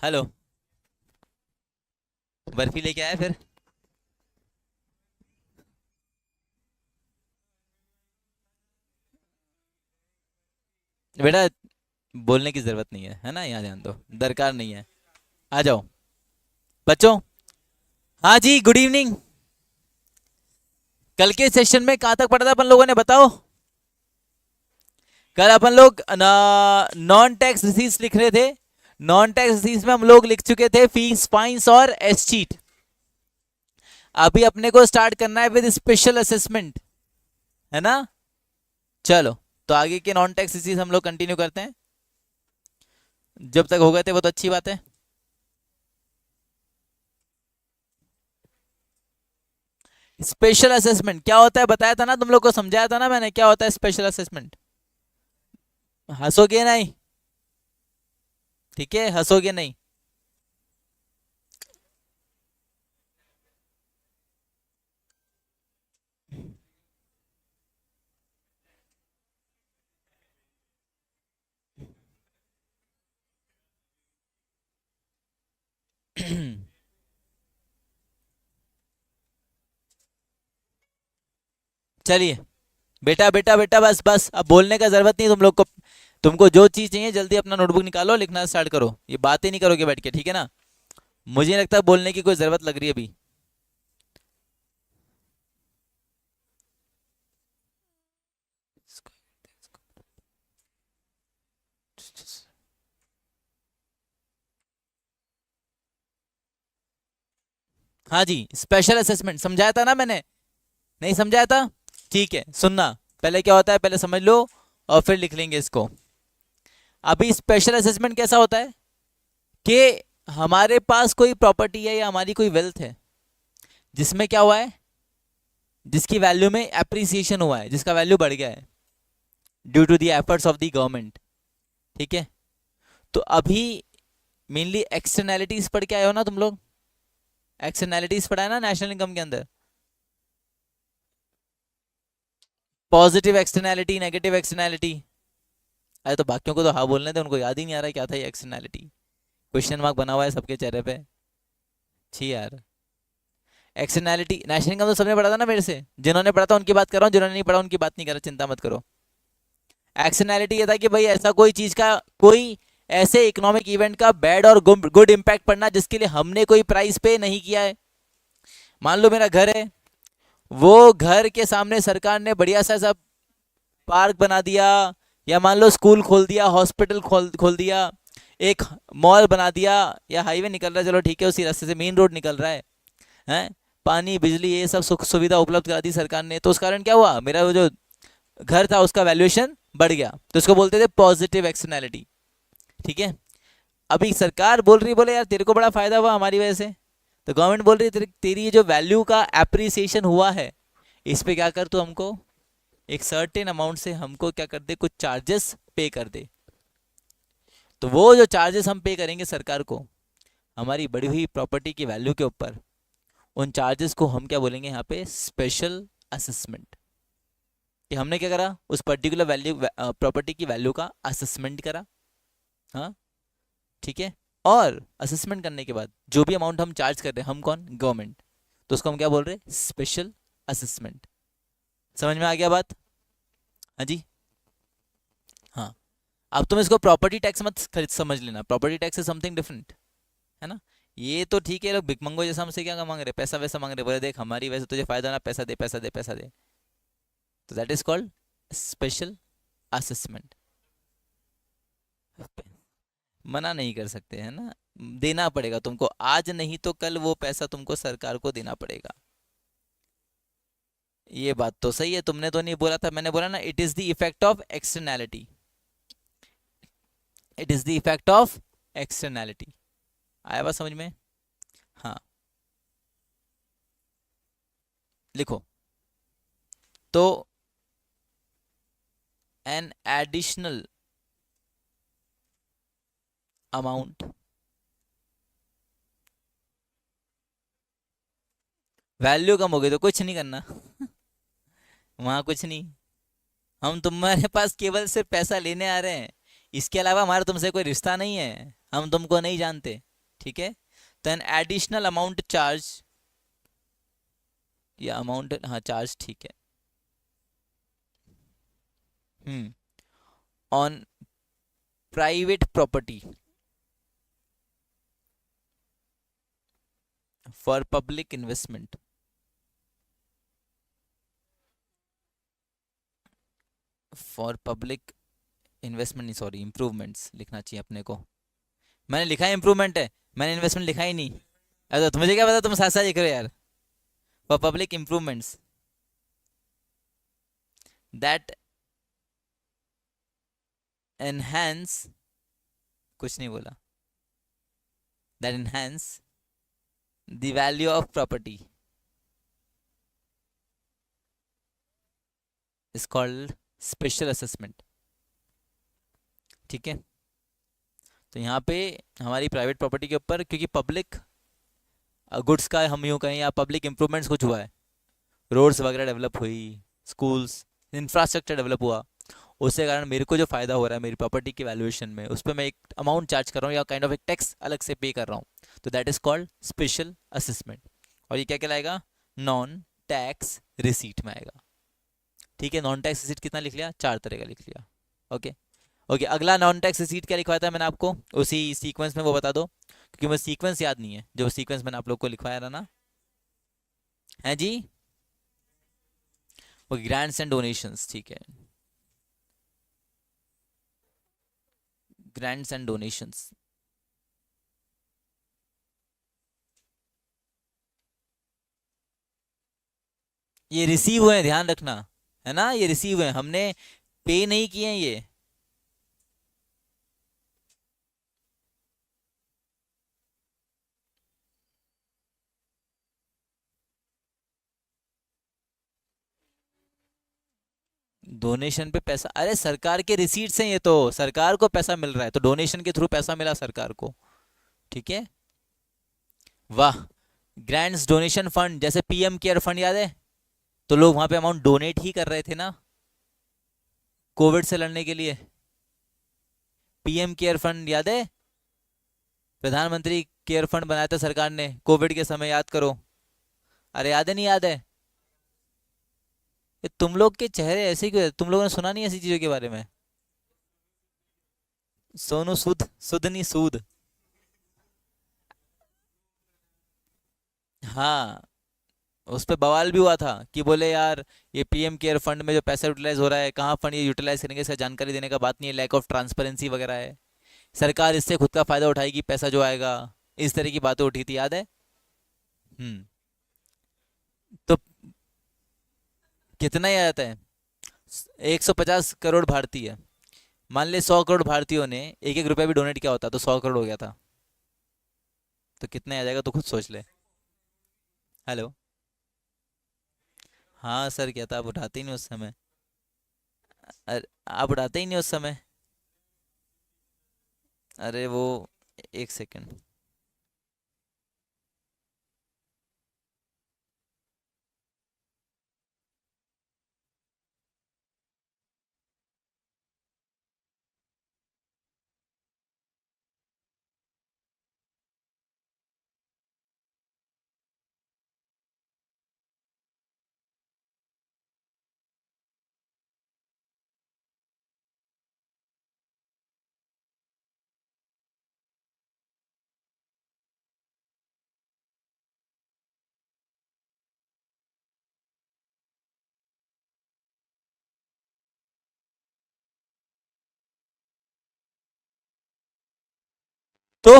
Hello. Barfi लेके आया फिर? बेटा, बोलने की जरूरत नहीं है ना, यहाँ ध्यान दो, दरकार नहीं है। आ जाओ बच्चों। हाँ जी, गुड इवनिंग। कल के सेशन में कहाँ तक पढ़ा था अपन लोगों ने, बताओ। कल अपन लोग नॉन टैक्स रिसीट्स लिख रहे थे। नॉन टैक्स रिसीट्स में हम लोग लिख चुके थे फीस, फाइन्स और एस्टीट। अभी अपने को स्टार्ट करना है विद स्पेशल असेसमेंट, है ना। चलो, तो आगे के नॉन टैक्स रिसीट्स हम लोग कंटिन्यू करते हैं। जब तक हो गए थे वो तो अच्छी बात है। स्पेशल असेसमेंट क्या होता है बताया था ना तुम लोग को, समझाया था ना मैंने क्या होता है स्पेशल असेसमेंट। हंसोगे नहीं? ठीक है, हंसोगे नहीं। चलिए, बेटा बेटा बेटा, बस बस, अब बोलने का जरूरत नहीं तुम लोग को। तुमको जो चीज चाहिए जल्दी अपना नोटबुक निकालो, लिखना स्टार्ट करो। ये बातें नहीं करोगे बैठ के, ठीक है ना। मुझे नहीं लगता बोलने की कोई जरूरत लग रही है अभी। हाँ जी, स्पेशल असेसमेंट समझाया था ना मैंने, नहीं समझाया था? ठीक है, सुनना। पहले क्या होता है पहले समझ लो, और फिर लिख लेंगे इसको। अभी स्पेशल असेसमेंट कैसा होता है कि हमारे पास कोई प्रॉपर्टी है या हमारी कोई वेल्थ है, जिसमें क्या हुआ है, जिसकी वैल्यू में एप्रिसिएशन हुआ है, जिसका वैल्यू बढ़ गया है due to the efforts of the government. ठीक है। तो अभी मेनली एक्सटर्नैलिटीज पढ़ के आए हो ना तुम लोग। एक्सटर्नैलिटीज पढ़ा है ना नेशनल इनकम के अंदर। Positive externality, negative externality. अरे तो बाकियों को तो हाँ बोलने थे, उनको याद ही नहीं आ रहा क्या था ये एक्सटर्नैलिटी। क्वेश्चन मार्क बना हुआ है सबके चेहरे पे। छी यार। एक्सटर्नैलिटी नेशनल इनकम तो सबने पढ़ा था ना मेरे से, जिन्होंने पढ़ा था उनकी बात कर रहा हूँ, जिन्होंने नहीं पढ़ा उनकी बात नहीं कर रहा, चिंता मत करो। एक्सटर्नैलिटी ये था कि भाई ऐसा कोई चीज का, कोई ऐसे इकोनॉमिक इवेंट का बैड और गुड इम्पैक्ट पड़ना जिसके लिए हमने कोई प्राइस पे नहीं किया है। मान लो मेरा घर है, वो घर के सामने सरकार ने बढ़िया सा सब पार्क बना दिया, या मान लो स्कूल खोल दिया, हॉस्पिटल खोल खोल दिया, एक मॉल बना दिया, या हाईवे निकल रहा है, चलो ठीक है उसी रास्ते से मेन रोड निकल रहा है, पानी बिजली ये सब सुख सुविधा उपलब्ध करा दी सरकार ने, तो उस कारण क्या हुआ, मेरा वो जो घर था उसका वैल्यूएशन बढ़ गया, तो इसको बोलते थे पॉजिटिव एक्सटर्नैलिटी। ठीक है। अभी सरकार बोल रही, बोले यार तेरे को बड़ा फायदा हुआ हमारी वजह से, तो गवर्नमेंट बोल रही तेरी ये जो वैल्यू का एप्रिसिएशन हुआ है, इस पे क्या कर, तू हमको एक सर्टेन अमाउंट से हमको क्या कर दे, कुछ चार्जेस पे कर दे। तो वो जो चार्जेस हम पे करेंगे सरकार को हमारी बढ़ी हुई प्रॉपर्टी की वैल्यू के ऊपर, उन चार्जेस को हम क्या बोलेंगे यहाँ पे, स्पेशल असेसमेंट। कि हमने क्या करा, उस पर्टिकुलर वैल्यू प्रॉपर्टी की वैल्यू का असेसमेंट करा। हाँ, ठीक है। और असेसमेंट करने के बाद जो भी अमाउंट हम चार्ज कर रहे हैं, हम कौन, गवर्नमेंट, तो उसको हम क्या बोल रहे हैं, स्पेशल असेसमेंट। समझ में आ गया बात? हाँ जी। हाँ, अब तुम इसको प्रॉपर्टी टैक्स मत समझ लेना, property tax is something different, है ना। ये तो ठीक है, लोग भिकमंगो जैसा हमसे क्या मांग रहे, पैसा वैसा मांग रहे, बोले देख हमारी वैसे तुझे फायदा ना, पैसा दे पैसा दे पैसा दे। तो that is called special assessment. मना नहीं कर सकते, है ना। देना पड़ेगा तुमको, आज नहीं तो कल वो पैसा तुमको सरकार को देना पड़ेगा। ये बात तो सही है, तुमने तो नहीं बोला था, मैंने बोला ना, it is the effect of externality. It is the effect of externality. आया बात समझ में? हाँ, लिखो। तो एन एडिशनल अमाउंट, वैल्यू कम हो गई तो कुछ नहीं करना। वहां कुछ नहीं, हम तुम्हारे पास केवल सिर्फ पैसा लेने आ रहे हैं, इसके अलावा हमारा तुमसे कोई रिश्ता नहीं है। हम तुमको नहीं जानते, ठीक है। तो एन एडिशनल अमाउंट चार्ज, या अमाउंट, हाँ चार्ज, ठीक है। On private property for public investment, for public investment नहीं, सॉरी, इम्प्रूवमेंट्स लिखना चाहिए अपने को। मैंने लिखा है इम्प्रूवमेंट है, मैंने इन्वेस्टमेंट लिखा ही नहीं। अरे तो मुझे क्या पता, तुम साथ साथ लिख रहे हो यार। For public improvements that enhance, कुछ नहीं बोला, that enhance the value of property is called special assessment, ठीक है। तो यहाँ पे हमारी प्राइवेट प्रॉपर्टी के ऊपर, क्योंकि पब्लिक गुड्स का हम यूँ कहें, या पब्लिक इंप्रूवमेंट्स कुछ हुआ है, रोड्स वगैरह डेवलप हुई, स्कूल्स, इंफ्रास्ट्रक्चर डेवलप हुआ, उसके कारण मेरे को जो फ़ायदा हो रहा है मेरी प्रॉपर्टी की वैल्यूएशन में, उस पर मैं एक अमाउंट चार्ज कर रहा हूँ, या काइंड ऑफ एक टैक्स अलग से पे कर रहा हूँ, तो that is called special assessment. और ये क्या कहलाएगा, नॉन टैक्स रिसीट में आएगा, ठीक है। नॉन टैक्स रिसीट कितना लिख लिया, 4 तरह का लिख लिया, ओके। ओके, अगला नॉन टैक्स रिसीट क्या लिखवाया था मैंने आपको उसी सीक्वेंस में, वो बता दो, क्योंकि मुझे सीक्वेंस याद नहीं है, जो सीक्वेंस मैंने आप लोग को लिखवाया था ना, है जी। वो ग्रांट्स एंड डोनेशंस, ठीक है, ग्रांट्स एंड डोनेशंस। ये रिसीव हुए हैं, ध्यान रखना, है ना, ये रिसीव हुए हैं, हमने पे नहीं किए हैं ये। डोनेशन पे पैसा, अरे सरकार के रिसीट्स हैं ये, तो सरकार को पैसा मिल रहा है, तो डोनेशन के थ्रू पैसा मिला सरकार को, ठीक है। वाह, ग्रांट्स डोनेशन फंड, जैसे पीएम केयर फंड याद है, तो लोग वहां पे अमाउंट डोनेट ही कर रहे थे ना, कोविड से लड़ने के लिए। पीएम केयर फंड याद है, प्रधानमंत्री केयर फंड बनाया था सरकार ने कोविड के समय, याद करो। अरे याद है, नहीं याद है? ये तुम लोग के चेहरे ऐसे क्यों है? तुम लोगों ने सुना नहीं ऐसी चीजों के बारे में? सोनू सूद, सुद नहीं सूद। हाँ, उस पे बवाल भी हुआ था कि बोले यार, ये पीएम केयर फंड में जो पैसा यूटिलाइज हो रहा है, कहाँ फंड ये यूटिलाइज करेंगे, इसका जानकारी देने का बात नहीं है, लैक ऑफ ट्रांसपेरेंसी वगैरह है, सरकार इससे खुद का फायदा उठाएगी, पैसा जो आएगा, इस तरह की बातें उठी थी, याद है? हम्म। तो कितना ही आ जाता है, 150 करोड़ भारतीय, मान ले 100 करोड़ भारतीयों ने एक एक रुपया भी डोनेट किया होता तो 100 करोड़ हो गया था, तो कितना आ जाएगा तो खुद सोच ले। हेलो, हाँ सर, क्या था, आप उठाते ही नहीं उस समय। अरे आप उठाते ही नहीं उस समय। अरे वो, एक सेकंड। तो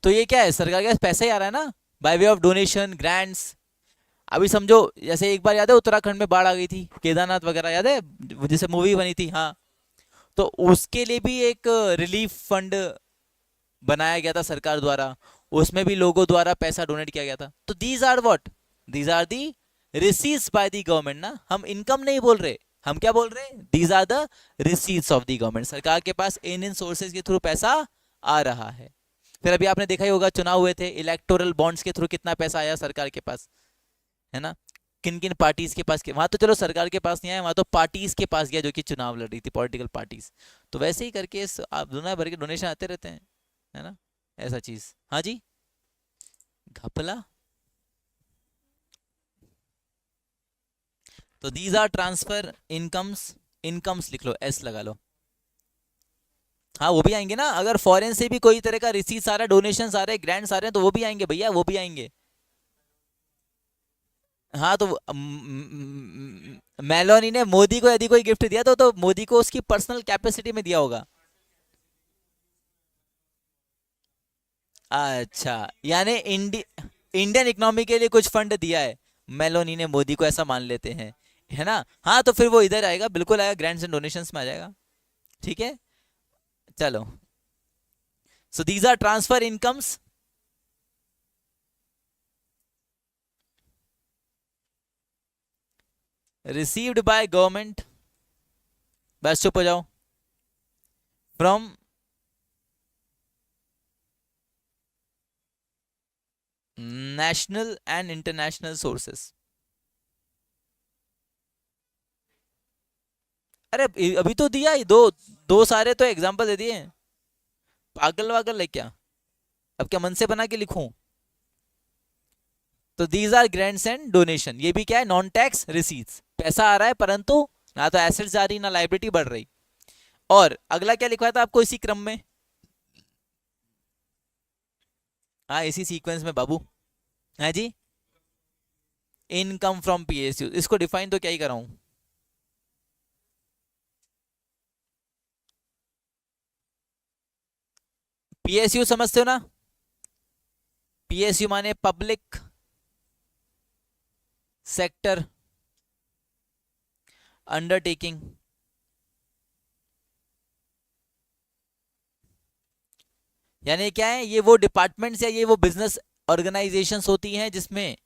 तो ये क्या है, सरकार के पास पैसा ही आ रहा है ना, by way of donation, grants. अभी समझो, जैसे एक बार याद है उत्तराखंड में बाढ़ आ गई थी, केदारनाथ वगैरह, याद है, जैसे मूवी बनी थी, हाँ। तो उसके लिए भी एक रिलीफ फंड बनाया गया था सरकार द्वारा, उसमें भी लोगों द्वारा पैसा डोनेट किया गया था। तो these are what, these are the receipts by the government ना, हम इनकम नहीं बोल रहे, हम क्या बोल रहे हैं, these are the receipts of the government, सरकार के पास इन सोर्सेज के थ्रू पैसा आ रहा है। फिर अभी आपने देखा ही होगा, चुनाव हुए थे, इलेक्टोरल बॉन्ड्स के थ्रू कितना पैसा आया सरकार के पास, है ना। किन किन पार्टीज के पास, वहां तो चलो सरकार के पास नहीं आया, वहां तो पार्टीज के पास गया जो कि चुनाव लड़ रही थी, पॉलिटिकल पार्टीज। तो वैसे ही करके आप दुनिया भर के डोनेशन आते रहते हैं। है ना, ऐसा चीज। हाँ जी, घपला। तो these are transfer incomes, incomes लिख लो, एस लगा लो। हाँ वो भी आएंगे ना, अगर फॉरेन से भी कोई तरह का रिसीट्स आ रहा है, डोनेशंस आ रहे हैं, ग्रांट्स आ रहे हैं, तो वो भी आएंगे भैया, वो भी आएंगे। हाँ तो मेलोनी ने मोदी को यदि कोई गिफ्ट दिया तो मोदी को उसकी पर्सनल कैपेसिटी में दिया होगा। अच्छा, यानी इंडियन इकोनॉमी के लिए कुछ फंड दिया है मेलोनी ने मोदी को, ऐसा मान लेते हैं, है ना। हाँ तो फिर वो इधर आएगा, बिल्कुल आएगा, ग्रांट्स एंड डोनेशंस में आ जाएगा। ठीक है, चलो। So these are transfer incomes, received by government, बस चुप हो जाओ, from national and international sources. अरे अभी तो दिया ही, दो दो सारे तो एग्जांपल दे दिए। पागल वागल है क्या, अब क्या मन से बना के लिखूं। तो these are grants and donation, ये भी क्या है, नॉन टैक्स रिसीट्स, पैसा आ रहा है परंतु ना तो एसेट्स जा रही ना लाइबिलिटी बढ़ रही। और अगला क्या लिखा था आपको इसी क्रम में, हाँ इसी सीक्वेंस में बाबू, है जी, इनकम फ्रॉम पीएसयू। इसको डिफाइन तो क्या ही कराऊं, पीएसयू समझते हो ना, पीएसयू माने पब्लिक सेक्टर अंडरटेकिंग, यानी क्या है, ये वो डिपार्टमेंट्स या ये वो बिजनेस ऑर्गेनाइजेशंस होती हैं जिसमें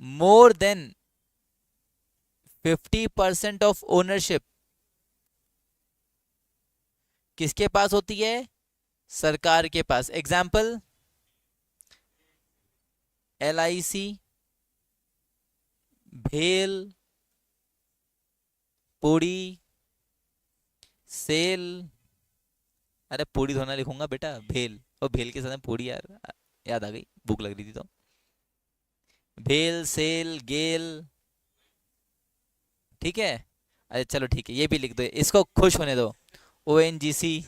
मोर देन 50% ऑफ ओनरशिप किसके पास होती है, सरकार के पास। एग्जाम्पल, LIC, भेल, पूड़ी, सेल, अरे पूड़ी धोना लिखूंगा बेटा, भेल, और भेल के साथ में पूड़ी, यार याद आ गई, भूख लग रही थी तो। भेल, सेल, गेल, ठीक है। अरे चलो ठीक है, ये भी लिख दो, इसको खुश होने दो। ONGC,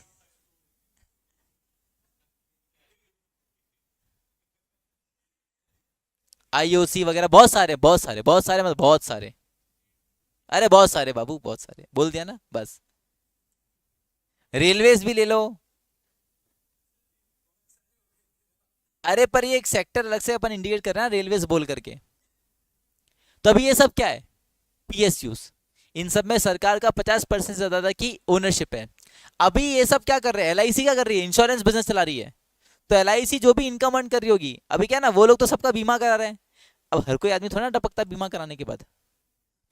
IOC वगैरह, बहुत सारे बहुत सारे बहुत सारे, मतलब बहुत सारे, अरे बहुत सारे बाबू, बहुत सारे बोल दिया ना बस। रेलवेज भी ले लो। अरे पर ये एक सेक्टर अलग से अपन इंडिकेट कर रहे हैं ना रेलवेज बोल करके। तो अभी ये सब क्या है, PSUs, इन सब में सरकार का 50% से ज्यादा की ओनरशिप है। अभी ये सब क्या कर रहे हैं, LIC क्या कर रही है, इंश्योरेंस बिजनेस चला रही है। तो LIC जो भी इनकम अर्न कर रही होगी, अभी क्या ना, वो लोग तो सबका बीमा करा रहे हैं। अब हर कोई आदमी थोड़ा ना टपकता बीमा कराने के बाद।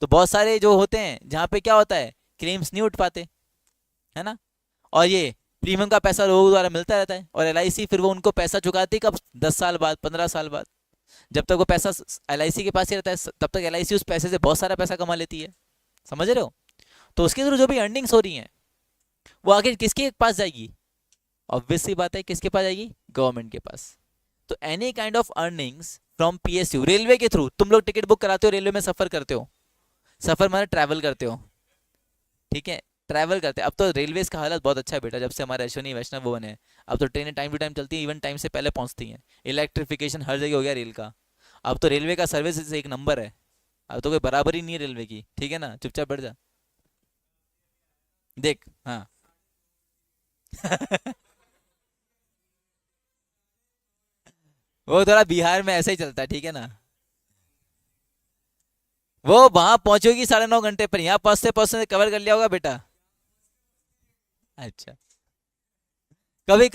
तो बहुत सारे जो होते हैं जहाँ पे क्या होता है, क्लेम्स नहीं उठ पाते, है ना। और ये प्रीमियम का पैसा लोगों द्वारा मिलता रहता है, और LIC फिर वो उनको पैसा चुकाती है कब, 10 साल बाद, 15 साल बाद। जब तक वो पैसा LIC के पास ही रहता है, तब तक LIC उस पैसे से बहुत सारा पैसा कमा लेती है, समझ रहे हो। तो उसके थ्रू जो भी अर्निंग्स हो रही हैं, वो आखिर किसके पास जाएगी, ऑब्वियस सी बात है, किसके पास जाएगी, गवर्नमेंट के पास। तो any kind of earnings from PSU, railway के थ्रू, तुम लोग टिकट बुक कराते हो, रेलवे में सफर करते हो, सफर मतलब ट्रैवल करते हो, ठीक है, ट्रैवल करते हैं। अब तो रेलवेज का हालत बहुत अच्छा है बेटा, जब से हमारे अश्विनी वैष्णव वो बने हैं। अब तो ट्रेनें टाइम टू टाइम चलती हैं, इवन टाइम से पहले पहुंचती हैं, इलेक्ट्रिफिकेशन हर जगह हो गया रेल का। अब तो रेलवे का सर्विस एक नंबर है, अब तो कोई बराबर ही नहीं है रेलवे की, ठीक है ना, चुपचाप बैठ जा, देख। हाँ वो थोड़ा बिहार में ऐसा ही चलता है, ठीक है ना। वो वहां पहुंचोगी 9.5 घंटे पर, यहाँ पहुंचते पहुंचते कवर कर लिया होगा बेटा। अच्छा, कभी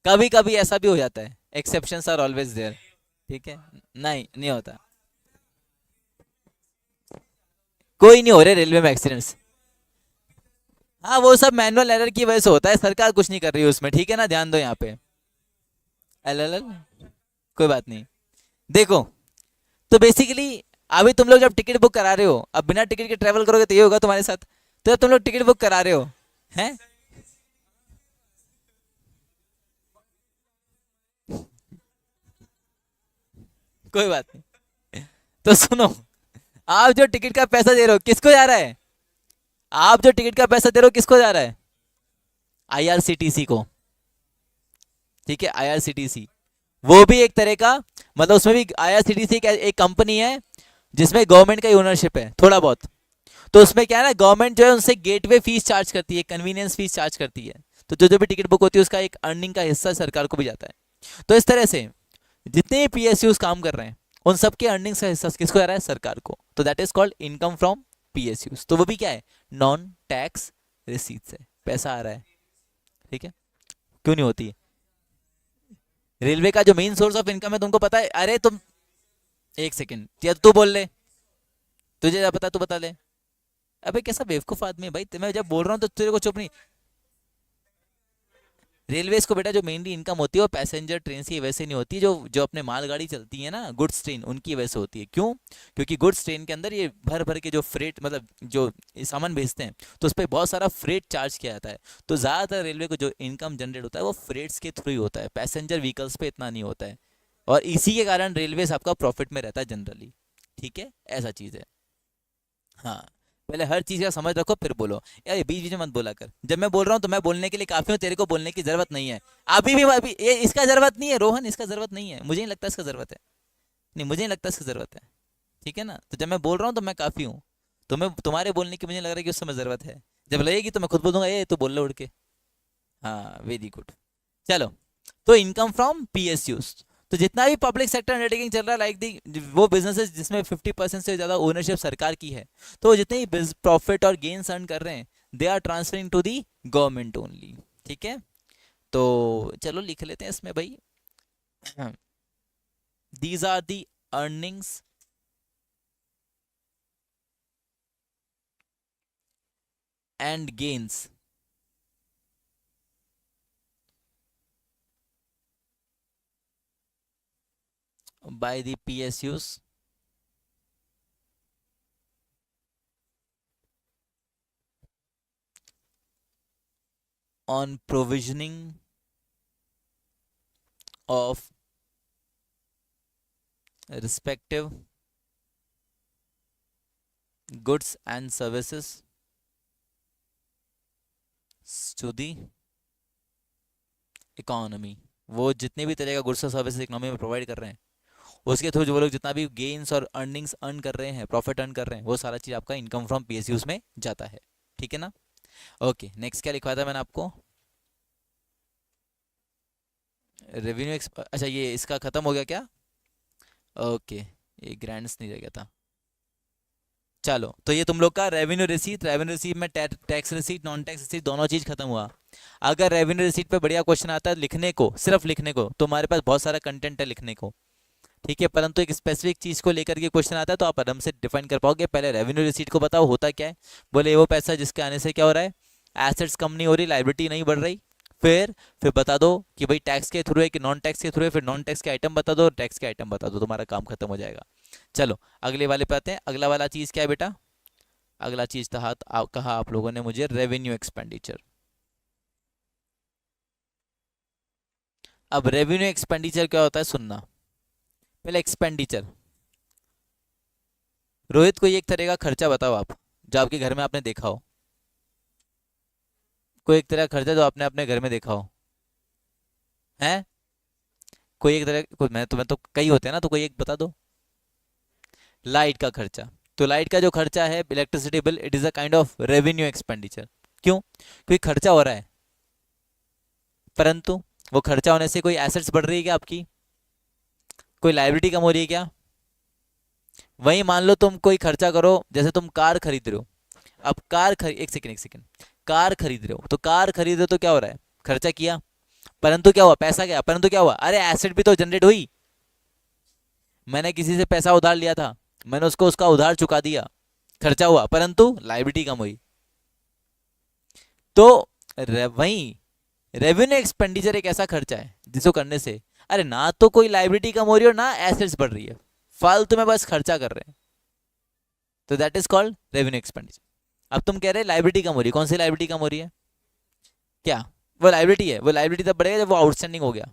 कभी कभी ऐसा भी हो जाता है, एक्सेप्शंस आर ऑलवेज देयर, ठीक है। नहीं नहीं होता, कोई नहीं हो रहे रेलवे में एक्सीडेंट्स। हाँ वो सब मैनुअल एरर की वजह से होता है, सरकार कुछ नहीं कर रही है उसमें, ठीक है ना, ध्यान दो यहाँ पे। एल कोई बात नहीं, देखो। तो बेसिकली अभी तुम लोग जब टिकट बुक करा रहे हो, अब बिना टिकट के ट्रेवल करोगे तो ये होगा तुम्हारे साथ। तो जब तुम लोग टिकट बुक करा रहे हो, हैं? कोई बात नहीं। तो सुनो, आप जो टिकट का पैसा दे रहे हो किसको जा रहा है? आप जो टिकट का पैसा दे रहे हो किसको जा रहा है? आईआरसीटीसी को। ठीक है, आईआरसीटीसी वो भी एक तरह का, मतलब उसमें भी आईआरसीटीसी एक कंपनी है जिसमें गवर्नमेंट का ही ओनरशिप है थोड़ा बहुत। तो उसमें क्या है ना, गवर्नमेंट जो है उनसे गेटवे फीस चार्ज करती है, कन्वीनियंस फीस चार्ज करती है। तो जो जो भी टिकट बुक होती है उसका एक अर्निंग का हिस्सा सरकार को भी जाता है। तो इस तरह से जितने पीएसयूज काम कर रहे हैं उन सबके अर्निंग्स का हिस्सा किसको जा रहा है? सरकार को। तो that is called income from PSUs. तो वो भी क्या है? नॉन टैक्स रिसीट्स है, पैसा आ रहा है। ठीक है, क्यों नहीं होती? रेलवे का जो मेन सोर्स ऑफ इनकम है तुमको पता है? अरे तुम एक सेकंड, या तू बोल ले, तुझे क्या पता, तू बता ले। अबे कैसा बेवकूफ आदमी है भाई, मैं जब बोल रहा हूँ तो तेरे को चुप नहीं। रेलवेज को बेटा जो मेनली इनकम होती है वो पैसेंजर ट्रेन की वजह से नहीं होती, जो जो अपने मालगाड़ी चलती है ना, गुड्स ट्रेन, उनकी वजह से होती है। क्यों? क्योंकि गुड्स ट्रेन के अंदर ये भर भर के जो फ्रेट, मतलब जो ये सामान भेजते हैं, तो उस पर बहुत सारा फ्रेट चार्ज किया जाता है। तो ज़्यादातर रेलवे को जो इनकम जनरेट होता है वो फ्रेट्स के थ्रू ही होता है, पैसेंजर व्हीकल्स पे इतना नहीं होता है। और इसी के कारण रेलवेज आपका प्रॉफिट में रहता है जनरली। ठीक है, ऐसा चीज़ है। हाँ, पहले हर चीज का समझ रखो फिर बोलो। यार ये बीच बीच में मत बोला कर, जब मैं बोल रहा हूँ तो मैं बोलने के लिए काफी हूँ, तेरे को बोलने की जरूरत नहीं है। अभी ये इसका जरूरत नहीं है रोहन, इसका जरूरत नहीं है, मुझे नहीं लगता इसका जरूरत है। नहीं, मुझे नहीं लगता इसकी जरूरत है। ठीक है ना, तो जब मैं बोल रहा हूँ तो मैं काफी हूँ। तुम्हें तुम्हारे बोलने की मुझे लग रहा है कि उस समय जरूरत है। जब लगेगी तो मैं खुद बोल दूंगा ये तो बोल लो उड़ के। हाँ, वेरी गुड। चलो, तो इनकम फ्रॉम पीएसयूज, तो जितना भी पब्लिक सेक्टर अंडरटेकिंग चल रहा है, लाइक दी वो बिजनेसेस जिसमें 50% से ज़्यादा ओनरशिप सरकार की है, तो जितने भी प्रॉफिट और गेन्स अर्न कर रहे हैं they are transferring to the government only. ठीक है, तो चलो लिख लेते हैं इसमें भाई, these are the earnings and gains by the PSUs on provisioning of respective goods and services to the economy. वो जितने भी तरह का गुड्स और सर्विसेज इकोनॉमी में प्रोवाइड कर रहे हैं उसके थ्रू जो वो लोग जितना भी गेन्स और अर्निंग्स अर्न कर रहे हैं, प्रॉफिट अर्न कर रहे हैं, वो सारा चीज़ आपका इनकम फ्रॉम पीएसयूज में जाता है। ठीक है ना? ओके, नेक्स्ट क्या लिखवाया था मैंने आपको? रेवेन्यू अच्छा, ये इसका खत्म हो गया क्या? ओके, ये ग्रैंड्स नहीं रह गया था। चलो, तो ये तुम लोग का रेवेन्यू रिसीट में tax receipt, non tax receipt दोनों चीज खत्म हुआ। अगर रेवेन्यू रिसीट पे बढ़िया क्वेश्चन आता है लिखने को, सिर्फ लिखने को, तो हमारे पास बहुत सारा कंटेंट है लिखने को। ठीक है, परंतु एक स्पेसिफिक चीज को लेकर के क्वेश्चन आता है तो आप आराम से डिफाइन कर पाओगे। पहले रेवेन्यू रिसीट को बताओ होता क्या है। बोले वो पैसा जिसके आने से क्या हो रहा है, एसेट्स कम नहीं हो रही, लाइबिलिटी नहीं बढ़ रही। फिर बता दो कि भाई टैक्स के थ्रू है कि नॉन टैक्स के थ्रू है, फिर नॉन टैक्स के आइटम बता दो और टैक्स के आइटम बता दो, तुम्हारा काम खत्म हो जाएगा। चलो अगले वाले पे आते हैं। अगला वाला चीज क्या है बेटा? अगला चीज था कहा आप लोगों ने मुझे रेवेन्यू एक्सपेंडिचर। अब रेवेन्यू एक्सपेंडिचर क्या होता है सुनना। पहले एक्सपेंडिचर, रोहित कोई एक तरह का खर्चा बताओ आप जो आपके घर में आपने देखा हो। कोई एक तरह का खर्चा जो आपने अपने घर में देखा हो है? कोई एक तरह कोई, मैं तुम्हें तो कई होते हैं ना, तो कोई एक बता दो। लाइट का खर्चा, तो लाइट का जो खर्चा है electricity bill, it is a kind of revenue expenditure. क्यों? क्योंकि खर्चा हो रहा है, परंतु वो खर्चा होने से कोई एसेट्स बढ़ रही है क्या आपकी? कोई लाइबिलिटी कम हो रही है क्या? वही मान लो तुम कोई खर्चा करो, जैसे तुम कार खरीद रहे हो। अब एक सेकेंड, कार खरीद रहे हो, तो कार खरीद रहे हो तो क्या हो रहा है? खर्चा किया, परंतु क्या हुआ? पैसा गया, परंतु क्या हुआ? अरे एसेट भी तो जनरेट हुई। मैंने किसी से पैसा उधार लिया था, मैंने उसको उसका उधार चुका दिया, खर्चा हुआ, परंतु लाइबिलिटी कम हुई। तो वही रेवेन्यू एक्सपेंडिचर एक ऐसा खर्चा है जिसको करने से अरे ना तो कोई लाइबिलिटी कम हो रही है और ना एसेट्स बढ़ रही है, फालतू में बस खर्चा कर रहे हैं। तो that is called revenue expenditure. अब तुम कह रहे लाइबिलिटी कम हो रही है, कौन सी लाइबिलिटी कम हो रही है? क्या? वो लाइबिलिटी है, वो लाइबिलिटी तब बढ़ेगा जब वो आउटस्टैंडिंग हो गया,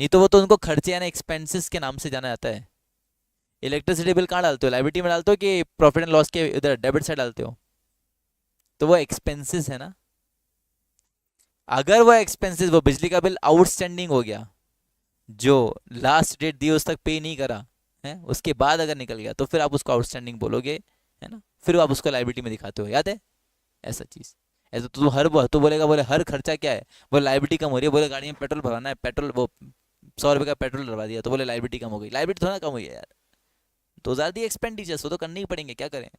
नहीं तो वो तो उनको खर्चे यानी एक्सपेंसेस के नाम से जाना जाता है। इलेक्ट्रिसिटी बिल कहाँ डालते हो, लाइबिलिटी में डालते हो कि प्रॉफिट एंड लॉस के इधर डेबिट साइड डालते हो? तो वो एक्सपेंसेस है ना। अगर वो एक्सपेंसेस, वो बिजली का बिल आउटस्टैंडिंग हो गया, जो लास्ट डेट दी उस तक पे नहीं करा है, उसके बाद अगर निकल गया तो फिर आप उसको आउटस्टैंडिंग बोलोगे, है ना, फिर आप उसको लाइबिलिटी में दिखाते हो, याद है ऐसा चीज। ऐसा तो तू हर तो बोलेगा, बोले हर खर्चा क्या है, बोले लाइबिलिटी कम हो रही है, बोले गाड़ी में पेट्रोल भरवाना है, पेट्रोल वो 100 रुपये का पेट्रोल डलवा दिया तो बोले लाइबिलिटी कम हो गई, लाइबिलिटी थोड़ा कम हुई है यार, 2,000 दी एक्सपेंडिचर्स वो तो करने ही पड़ेंगे, क्या करें,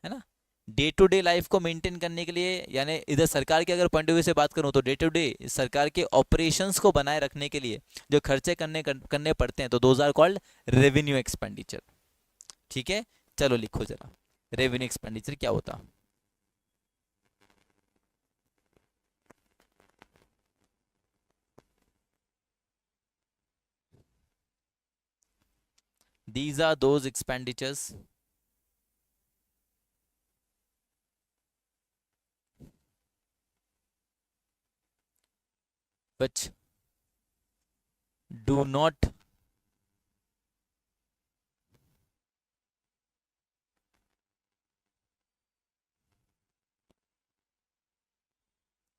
है ना। डे टू डे लाइफ को मेंटेन करने के लिए, यानी इधर सरकार के अगर पॉइंट ऑफ व्यू से बात करूं तो डे टू डे सरकार के ऑपरेशंस को बनाए रखने के लिए जो खर्चे करने पड़ते हैं, तो those are called revenue expenditure. ठीक है, चलो लिखो जरा, रेवेन्यू एक्सपेंडिचर क्या होता। These are those expenditures which do not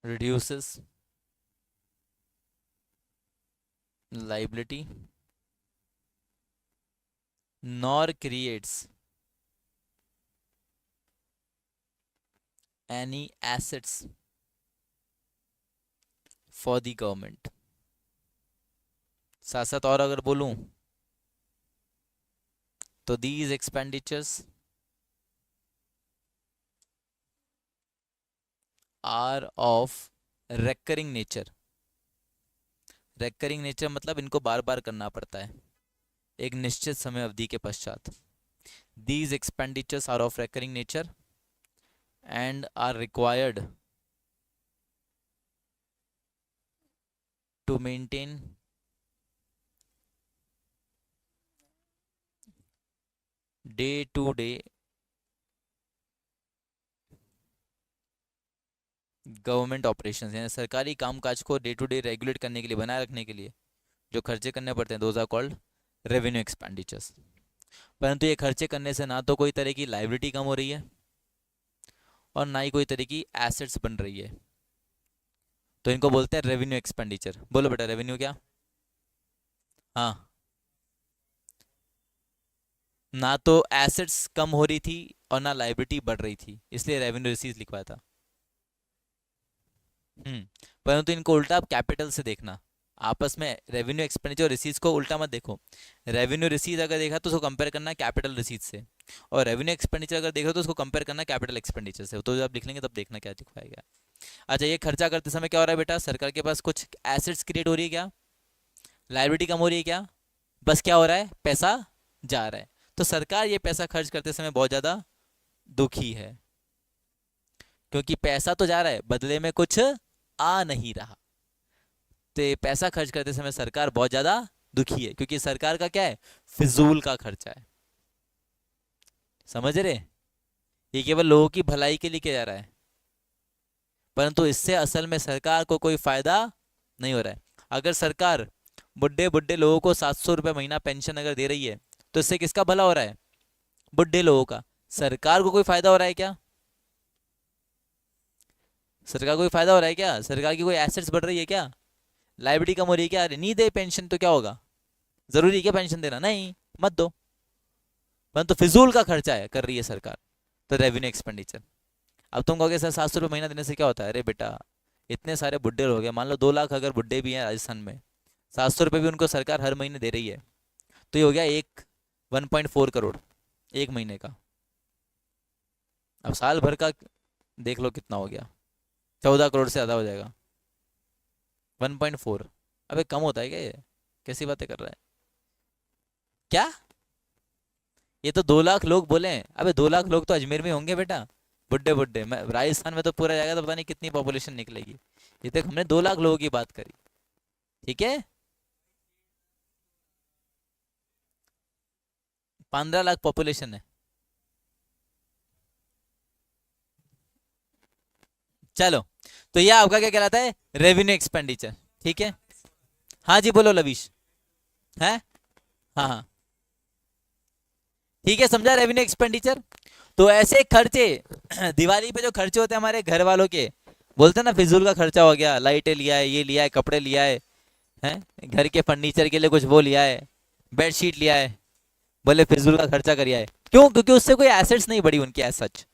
reduces liability nor creates any assets for the government। साथ साथ और अगर बोलूं तो these expenditures are of recurring nature। recurring nature मतलब इनको बार बार करना पड़ता है एक निश्चित समय अवधि के पश्चात। these expenditures are of recurring nature and are required to maintain day to day government operations, यानी सरकारी कामकाज को डे टू डे रेगुलेट करने के लिए, बनाए रखने के लिए जो खर्चे करने पड़ते हैं, those are called revenue expenditures. परंतु ये खर्चे करने से ना तो कोई तरह की लाइबिलिटी कम हो रही है और ना ही कोई तरह की एसेट्स बन रही है, तो इनको बोलते हैं रेवेन्यू एक्सपेंडिचर। बोलो बेटा, रेवेन्यू क्या? हाँ, ना तो एसेट्स कम हो रही थी और ना लाइबिलिटी बढ़ रही थी, इसलिए रेवेन्यू रिसीव लिखवाया था। परंतु इनको उल्टा आप कैपिटल से देखना, आपस में रेवेन्यू एक्सपेंडिचर और रिसीट्स को उल्टा मत देखो। रेवेन्यू रिसीट अगर देखा तो उसको कंपेयर करना कैपिटल रिसीट से, और रेवेन्यू एक्सपेंडिचर अगर देखा तो उसको कंपेयर करना कैपिटल एक्सपेंडिचर से। तो जब आप लिख लेंगे तब देखना क्या दिखवाया गया। अच्छा, ये खर्चा करते समय क्या हो रहा है बेटा, सरकार के पास कुछ एसेट्स क्रिएट हो रही है क्या, लाइबिलिटी कम हो रही है क्या, बस क्या हो रहा है, पैसा जा रहा है। तो सरकार ये पैसा खर्च करते समय बहुत ज़्यादा दुखी है, क्योंकि पैसा तो जा रहा है, बदले में कुछ आ नहीं रहा। तो ये पैसा खर्च करते समय सरकार बहुत ज़्यादा दुखी है, क्योंकि सरकार का क्या है, फिजूल का खर्चा है। समझ रहे, ये केवल लोगों की भलाई के लिए किया जा रहा है, परंतु इससे असल में सरकार को कोई फायदा नहीं हो रहा है। अगर सरकार बुढ़े बुढ़े लोगों को 700 रुपये महीना पेंशन अगर दे रही है, तो इससे किसका भला हो रहा है, बुढ़े लोगों का। सरकार को कोई फायदा हो रहा है क्या, सरकार को कोई फायदा हो रहा है क्या, सरकार की कोई एसेट्स बढ़ रही है क्या, लाइबिलिटी कम हो रही है क्या? अरे नहीं दे पेंशन तो क्या होगा, जरूरी है क्या पेंशन देना, नहीं मत दो, परंतु फिजूल का खर्चा है कर रही है सरकार, तो रेवेन्यू एक्सपेंडिचर। अब तुम कहोगे सर 700 रुपये महीना देने से क्या होता है, अरे बेटा इतने सारे बुढ़े हो गए, मान लो 2 लाख अगर बुढ़े भी हैं राजस्थान में, 700 रुपये भी उनको सरकार हर महीने दे रही है, तो ये हो गया 1.4 करोड़ एक महीने का। अब साल भर का देख लो कितना हो गया, 14 करोड़ से ज़्यादा हो जाएगा। 1.4, अबे कम होता है क्या ये, कैसी बातें कर रहा है क्या? ये तो 2 लाख लोग बोले हैं, अबे 2 लाख लोग तो अजमेर में होंगे बेटा, बुड्ढे बुड्ढे। मैं राजस्थान में तो पूरा जाएगा तो पता नहीं कितनी पॉपुलेशन निकलेगी। ये तक हमने 2 लाख लोगों की बात करी, ठीक है, 15 लाख पॉपुलेशन है। चलो, तो यह आपका क्या कहलाता है, रेवेन्यू एक्सपेंडिचर। ठीक है, हाँ जी बोलो लवीश। है, हाँ हाँ ठीक है, समझा रेवेन्यू एक्सपेंडिचर। तो ऐसे खर्चे दिवाली पे जो खर्चे होते हैं हमारे घर वालों के, बोलते हैं ना फिजूल का खर्चा हो गया, लाइटें लिया है, ये लिया है, कपड़े लिया है, हैं घर के फर्नीचर के लिए कुछ वो लिया है, बेडशीट लिया है, बोले फिजूल का खर्चा कर है। क्यों? क्योंकि उससे कोई एसेट्स नहीं बढ़ी उनकी एज सच,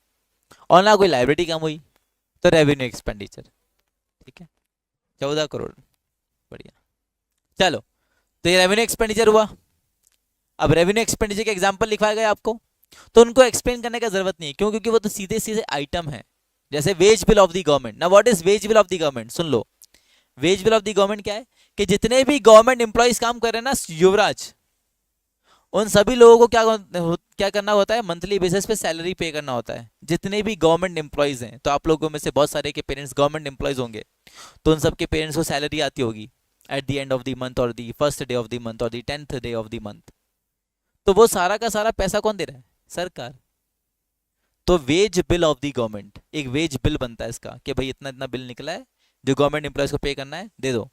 और ना कोई लाइबिलिटी कम हुई, तो रेवेन्यू एक्सपेंडिचर। ठीक है, 14 करोड़, बढ़िया। चलो, तो ये रेवेन्यू एक्सपेंडिचर हुआ। अब रेवेन्यू एक्सपेंडिचर के एग्जांपल लिखवाए गए आपको, तो उनको एक्सप्लेन करने का जरूरत नहीं है, क्यों? क्योंकि वो तो सीधे सीधे आइटम है। जैसे wage bill of the government, ना what is wage bill of the government, सुन लो। Wage bill of the government क्या है, कि जितने भी गवर्नमेंट एम्प्लॉइज काम कर रहे हैं ना युवराज, उन सभी लोगों को क्या करना होता है, मंथली बेसिस पे सैलरी पे करना होता है। जितने भी गवर्नमेंट एम्प्लॉइज हैं, तो आप लोगों में से बहुत सारे के पेरेंट्स गवर्नमेंट एम्प्लॉइज होंगे, तो उन सबके पेरेंट्स को सैलरी आती होगी at the end of the month, और the first day of the month, और the 10th day of the month. तो वो सारा का सारा पैसा कौन दे रहा है? सरकार। तो wage bill of the government, एक वेज बिल बनता है इसका, कि भाई इतना इतना बिल निकला है जो गवर्नमेंट एम्प्लॉयज को पे करना है, दे दो।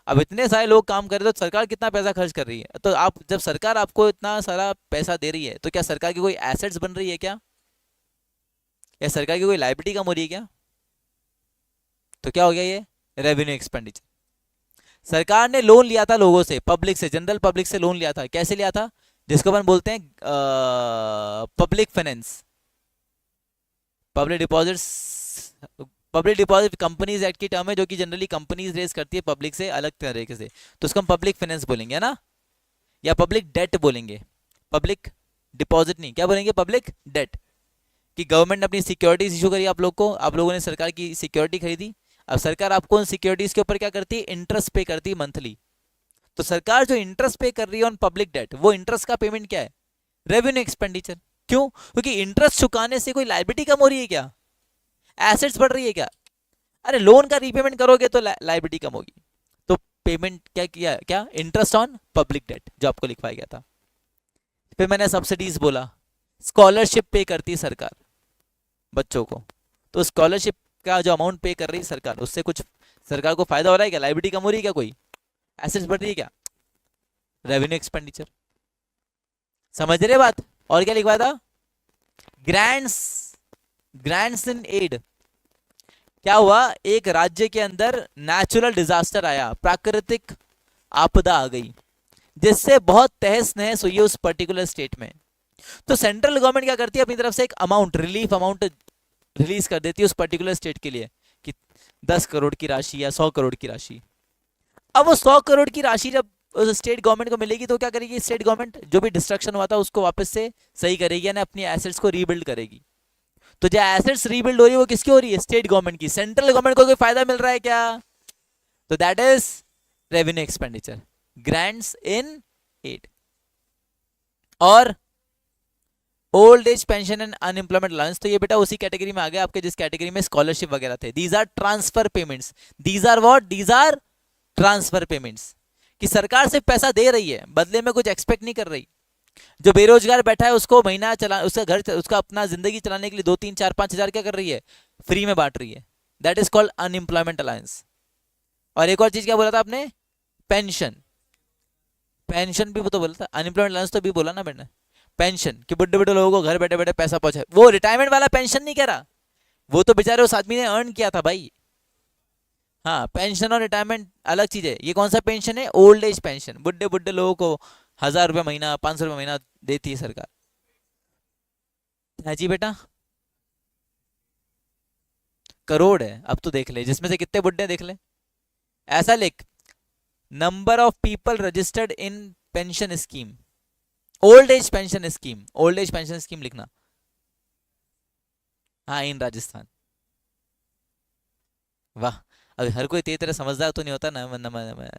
अब इतने सारे लोग काम कर रहे हैं, तो सरकार कितना पैसा खर्च कर रही है? तो आप जब सरकार आपको इतना सारा पैसा दे रही है, तो क्या सरकार की कोई एसेट्स बन रही है क्या, या सरकार की कोई लाइबिलिटी कम हो रही है क्या? तो क्या हो गया ये, रेवेन्यू एक्सपेंडिचर। सरकार ने लोन लिया था लोगों से, पब्लिक से, जनरल पब्लिक से लोन लिया था। कैसे लिया था? जिसको अपन बोलते हैं public finance, public deposits. Public deposit companies act की टर्म है, जो कि जनरली कंपनीज रेज करती है पब्लिक से अलग तरीके से, तो उसको हम पब्लिक फाइनेंस बोलेंगे, है ना, या पब्लिक डेट बोलेंगे। पब्लिक डिपॉजिट नहीं, क्या बोलेंगे, पब्लिक डेट। कि गवर्नमेंट ने अपनी सिक्योरिटीज इशू करी आप लोग को, आप लोगों ने सरकार की सिक्योरिटी खरीदी, अब सरकार आपको उन सिक्योरिटीज के ऊपर क्या करती है, इंटरेस्ट पे करती है मंथली। तो सरकार जो इंटरेस्ट पे कर रही है ऑन पब्लिक डेट, वो इंटरेस्ट का पेमेंट क्या है, रेवेन्यू एक्सपेंडिचर। क्यों? क्योंकि इंटरेस्ट चुकाने से कोई लाइबिलिटी कम हो रही है क्या, एसेट्स बढ़ रही है क्या? अरे लोन का रीपेमेंट करोगे तो लाइबिलिटी कम होगी। तो पेमेंट क्या किया, क्या, इंटरेस्ट ऑन पब्लिक डेट, जो आपको लिखवाया गया था। फिर मैंने सब्सिडीज बोला, स्कॉलरशिप पे करती है सरकार बच्चों को, तो स्कॉलरशिप का जो अमाउंट पे कर रही है सरकार, उससे कुछ सरकार को फायदा हो रहा है क्या, लाइबिलिटी कम हो रही है क्या, कोई एसेट्स बढ़ रही है क्या, रेवेन्यू एक्सपेंडिचर। समझ रहे बात? और क्या लिखवाया था, ग्रांट्स, ग्रांट्स इन एड। क्या हुआ, एक राज्य के अंदर नेचुरल डिजास्टर आया, प्राकृतिक आपदा आ गई, जिससे बहुत तहस नहस हुई है उस पर्टिकुलर स्टेट में। तो सेंट्रल गवर्नमेंट क्या करती है, अपनी तरफ से एक अमाउंट, रिलीफ अमाउंट रिलीज कर देती है उस पर्टिकुलर स्टेट के लिए, कि 10 करोड़ की राशि या 100 करोड़ की राशि। अब वो 100 करोड़ की राशि जब उस स्टेट गवर्नमेंट को मिलेगी, तो क्या करेगी स्टेट गवर्नमेंट, जो भी डिस्ट्रक्शन हुआ था उसको वापस से सही करेगी, यानी अपनी एसेट्स को रीबिल्ड करेगी। तो जो एसेट्स रीबिल्ड हो रही है वो किसकी हो रही है, स्टेट गवर्नमेंट की। सेंट्रल गवर्नमेंट को कोई फायदा मिल रहा है क्या? तो that is revenue expenditure, grants in aid. और old age pension and unemployment allowance, तो ये बेटा उसी कैटेगरी में आ गया आपके, जिस कैटेगरी में स्कॉलरशिप वगैरह थे। These are transfer payments, these are what, these are transfer payments. कि सरकार सिर्फ पैसा दे रही है, बदले में कुछ एक्सपेक्ट नहीं कर रही। जो बेरोजगार बैठा है उसको महीना चला, उसका घर, उसका अपना जिंदगी चलाने के लिए 2 3 4 5 हजार क्या कर रही है, फ्री में बांट रही है। That is called unemployment alliance. और एक और चीज क्या बोला था आपने, पेंशन, पेंशन भी वो तो बोला था, अनएम्प्लॉयमेंट अलायंस तो भी बोला ना मैंने। पेंशन, कि बुढ़े बुढ़े लोगों को घर बैठे बैठे पैसा पहुंचे, वो रिटायरमेंट वाला पेंशन नहीं कह रहा, वो तो बेचारे उस आदमी ने अर्न किया था भाई। हाँ, पेंशन और रिटायरमेंट अलग चीज है। ये कौन सा पेंशन है, ओल्ड एज पेंशन, बुढ़े बुढ़े लोगों को 1000 रुपये महीना, 500 रुपये महीना देती है सरकार। है जी बेटा, करोड़ है। अब तो देख ले, जिसमें से कितने बुढ़े देख ले। ऐसा लिख, number of people registered in pension scheme, old age pension scheme, old age pension scheme लिखना। हाँ, इन राजस्थान। वाह, अभी हर कोई तेरी तरह समझदार तो नहीं होता ना, नमन, नमन,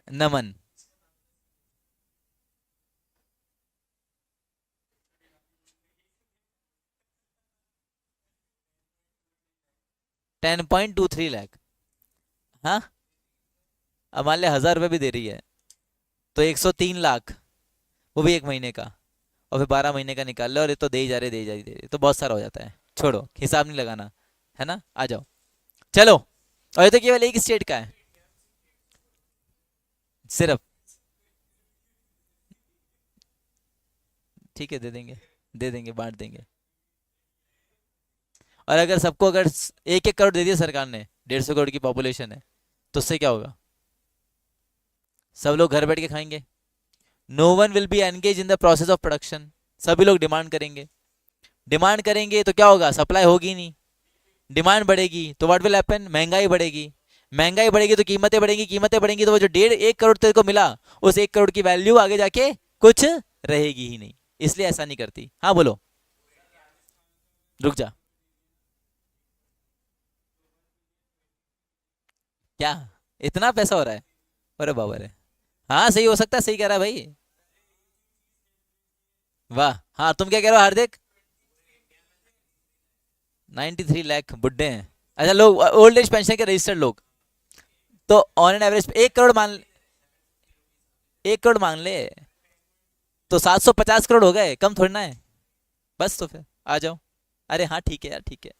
नमन। 10.23 लाख। हाँ, अब मान ले 1000 रुपये भी दे रही है, तो 103 लाख, वो भी एक महीने का, और फिर 12 महीने का निकाल ले, और ये तो दे ही जा रहे, दे ही जा रहे, दे ही जा रहे, तो बहुत सारा हो जाता है। छोड़ो, हिसाब नहीं लगाना, है ना, आ जाओ चलो। और ये तो केवल एक स्टेट का है सिर्फ। ठीक है, दे देंगे, बांट देंगे। और अगर सबको अगर 1-1 करोड़ दे दिया सरकार ने, 150 करोड़ की पॉपुलेशन है, तो उससे क्या होगा? सब लोग घर बैठ के खाएंगे। No one will be engage in the process of production. सभी लोग डिमांड करेंगे, डिमांड करेंगे तो क्या होगा? सप्लाई होगी नहीं, डिमांड बढ़ेगी तो व्हाट विल हैपन? महंगाई बढ़ेगी, महंगाई बढ़ेगी तो कीमतें बढ़ेंगी, कीमतें बढ़ेंगी तो वो जो 1.5-1 करोड़ तेरे को मिला, उस 1 करोड़ की वैल्यू आगे जाके कुछ रहेगी ही नहीं। इसलिए ऐसा नहीं करती। हाँ बोलो। रुक जा, क्या इतना पैसा हो रहा है? अरे बाबा रे। हाँ सही हो सकता है, सही कह रहा है भाई। वाह। हाँ तुम क्या कह रहे हो हार्दिक? 93 लाख बुड्ढे हैं? अच्छा, लोग ओल्ड एज पेंशन के रजिस्टर्ड लोग, तो ऑन एन एवरेज 1 करोड़ मान, 1 करोड़ मान ले, तो 750 करोड़ हो गए, कम थोड़ी ना है। बस तो फिर आ जाओ। अरे हाँ ठीक है यार, ठीक है।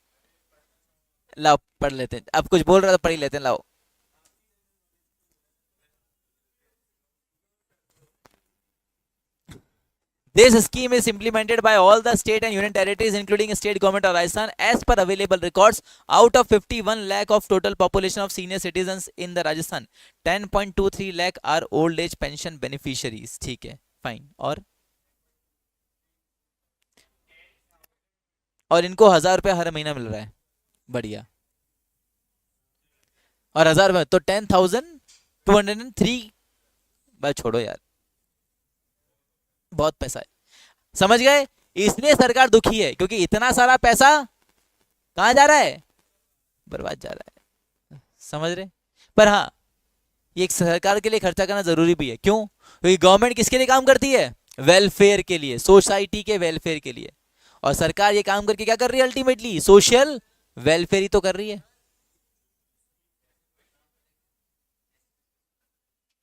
लाओ पढ़ लेते हैं, अब कुछ बोल रहा था, पढ़ ही लेते हैं, लाओ। This scheme is implemented by all the state and union territories, including state government of Rajasthan, as per available records. Out of 51 lakh of total population of senior citizens in the Rajasthan, 10.23 lakh are old age pension beneficiaries. ठीक है, fine. और इनको 1,000 रुपया हर महीना मिल रहा है। बढ़िया। और 1,000 में तो 10,203। बस छोड़ो यार, बहुत पैसा है। समझ गए? इसलिए सरकार दुखी है, क्योंकि इतना सारा पैसा कहाँ जा रहा है? बर्बाद जा रहा है। समझ रहे? पर हाँ, ये एक सरकार के लिए खर्चा करना जरूरी भी है। क्यों? क्योंकि गवर्नमेंट किसके लिए काम करती है? वेलफेयर के लिए, सोसाइटी के वेलफेयर के लिए। और सरकार ये काम करके क्या कर रही है? अल्टीमेटली सोशल वेलफेयर ही तो कर रही है।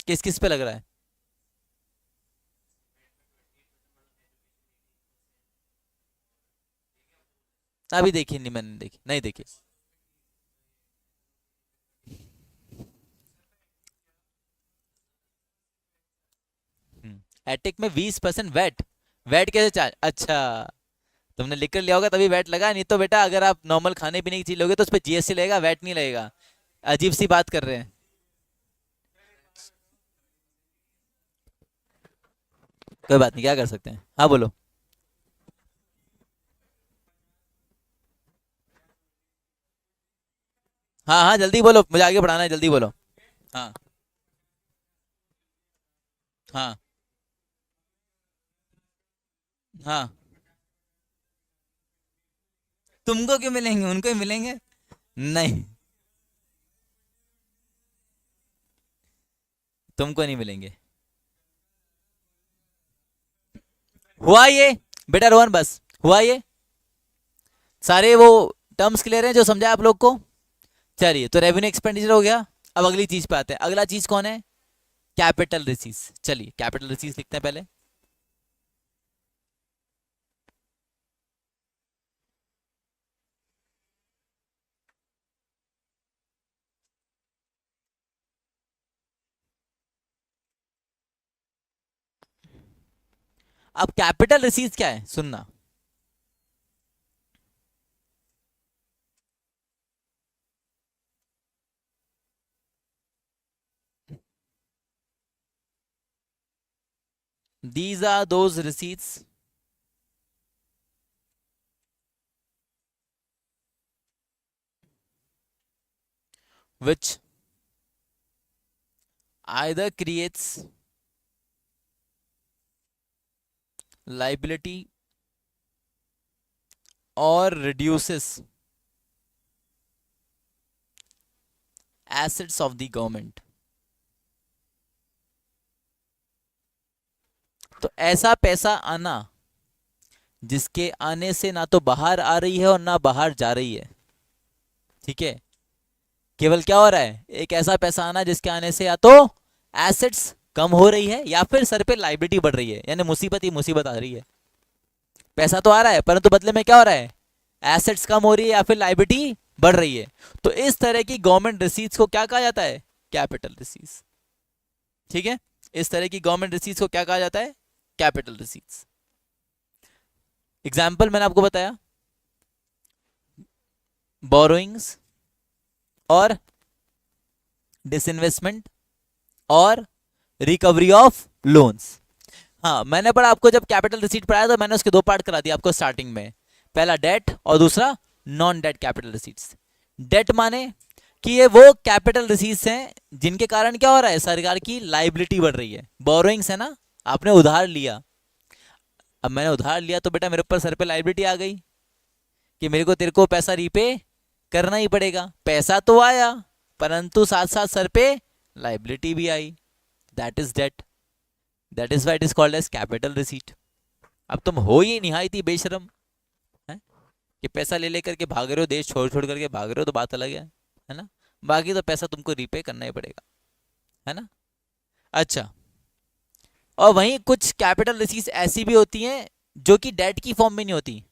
किस किस पे लग रहा है? अभी देखी नहीं मैंने, देखी नहीं, देखी। एटिक में 20% वैट? वैट कैसे चार्ज? अच्छा, तुमने लिख कर लिया होगा तभी वैट लगा, नहीं तो बेटा अगर आप नॉर्मल खाने पीने की चीज लोगे तो उस पर जीएसटी लगेगा, वैट नहीं लगेगा। अजीब सी बात कर रहे हैं। कोई बात नहीं, क्या कर सकते हैं। हाँ बोलो। हाँ हाँ जल्दी बोलो, मुझे आगे बढ़ाना है, जल्दी बोलो। हाँ हाँ हाँ। तुमको क्यों मिलेंगे? उनको ही मिलेंगे। नहीं, तुमको नहीं मिलेंगे। हुआ ये? बेटा रोहन बस, हुआ ये? सारे वो टर्म्स क्लियर हैं जो समझा आप लोग को? चलिए, तो रेवेन्यू एक्सपेंडिचर हो गया। अब अगली चीज पे आते हैं। अगला चीज कौन है? Capital receipts. चलिए कैपिटल रिसीट्स लिखते हैं पहले। अब कैपिटल रिसीट्स क्या है, सुनना। These are those receipts which either creates liability or reduces assets of the government। तो ऐसा पैसा आना जिसके आने से ना तो बाहर आ रही है और ना बाहर जा रही है। ठीक है? केवल क्या हो रहा है? एक ऐसा पैसा आना जिसके आने से या तो एसेट्स कम हो रही है या फिर सर पे लाइबिलिटी बढ़ रही है, यानी मुसीबत ही मुसीबत आ रही है। पैसा तो आ रहा है परंतु बदले में क्या हो रहा है? एसेट्स कम हो रही है या फिर लाइबिलिटी बढ़ रही है। तो इस तरह की गवर्नमेंट रिसीट्स को क्या कहा जाता है? Capital receipts. ठीक है, इस तरह की गवर्नमेंट रिसीट्स को क्या कहा जाता है? Capital receipts. एग्जाम्पल मैंने आपको बताया, बोरोइंग्स और डिसइन्वेस्टमेंट और रिकवरी ऑफ लोन्स। हाँ, मैंने पढ़ा आपको जब कैपिटल रिसीट पढ़ाया तो मैंने उसके दो पार्ट करा दिया आपको स्टार्टिंग में। पहला डेट और दूसरा non debt capital receipts. Debt माने कि ये वो कैपिटल रिसीट्स हैं जिनके कारण क्या हो रहा है? सरकार की लाइबिलिटी बढ़ रही है। बोरोइंग्स है ना, आपने उधार लिया, अब मैंने उधार लिया तो बेटा मेरे ऊपर सर पे लाइबिलिटी आ गई कि मेरे को तेरे को पैसा रीपे करना ही पड़ेगा। पैसा तो आया परंतु साथ साथ सर पे लाइबिलिटी भी आई, that is debt. That is why it is called as capital receipt. अब तुम हो ही निहायती बेशरम है कि पैसा ले लेकर के भाग रहे हो, देश छोड़ छोड़ करके भाग रहे हो, तो बात अलग है ना। बाकी तो पैसा तुमको रीपे करना ही पड़ेगा, है ना। अच्छा, और वहीं कुछ कैपिटल रिसीट्स ऐसी भी होती हैं जो कि डेट की फॉर्म में नहीं होती,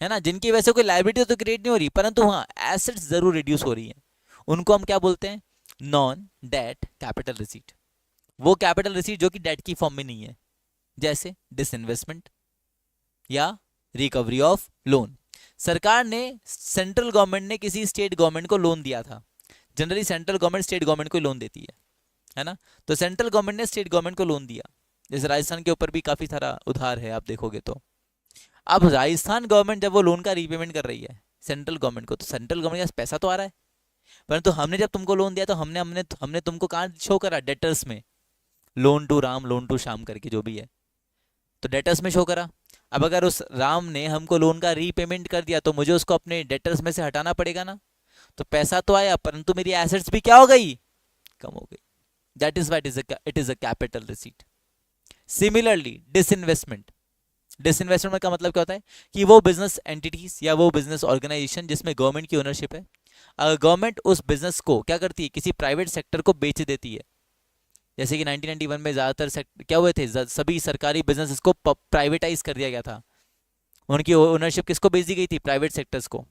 है ना, जिनकी वजह से कोई लाइबिलिटी तो क्रिएट नहीं हो रही परंतु हाँ एसेट्स जरूर रिड्यूस हो रही है। उनको हम क्या बोलते हैं? Non debt capital receipt. वो कैपिटल रिसीट जो कि डेट की फॉर्म में नहीं है, जैसे डिसइन्वेस्टमेंट या रिकवरी ऑफ लोन। सरकार ने, सेंट्रल गवर्नमेंट ने किसी स्टेट गवर्नमेंट को लोन दिया था। Generally central government state government को लोन देती है ना। तो सेंट्रल गवर्नमेंट ने स्टेट गवर्नमेंट को लोन दिया, जैसे राजस्थान के ऊपर भी काफी सारा उधार है आप देखोगे तो। अब राजस्थान गवर्नमेंट जब वो लोन का रीपेमेंट कर रही है सेंट्रल गवर्नमेंट को, तो सेंट्रल गवर्नमेंट के पास पैसा तो आ रहा है, परंतु हमने जब तुमको लोन दिया तो हमने हमने हमने तुमको कहाँ शो करा? डेटर्स में। Loan to Ram, loan to Shyam करके जो भी है, तो डेटर्स में शो करा। अब अगर उस राम ने हमको लोन का रीपेमेंट कर दिया तो मुझे उसको अपने डेटर्स में से हटाना पड़ेगा ना। तो पैसा तो आया परंतु मेरी एसेट्स भी क्या हो गई? कम हो गई। That is white it is a capital receipt. Similarly disinvestment. Disinvestment का मतलब क्या होता है कि वो बिजनेस एंटिटीज या वो बिजनेस ऑर्गेनाइजेशन जिसमें गवर्नमेंट की ओनरशिप है, अगर गवर्नमेंट उस बिजनेस को क्या करती है? किसी प्राइवेट सेक्टर को बेच देती है। जैसे कि 1991 में ज़्यादातर क्या हुए थे? सभी सरकारी बिजनेस को प्राइवेटाइज कर दिया गया था, उनकी ओनरशिप किसको बेच दी गई थी? प्राइवेट सेक्टर्स को।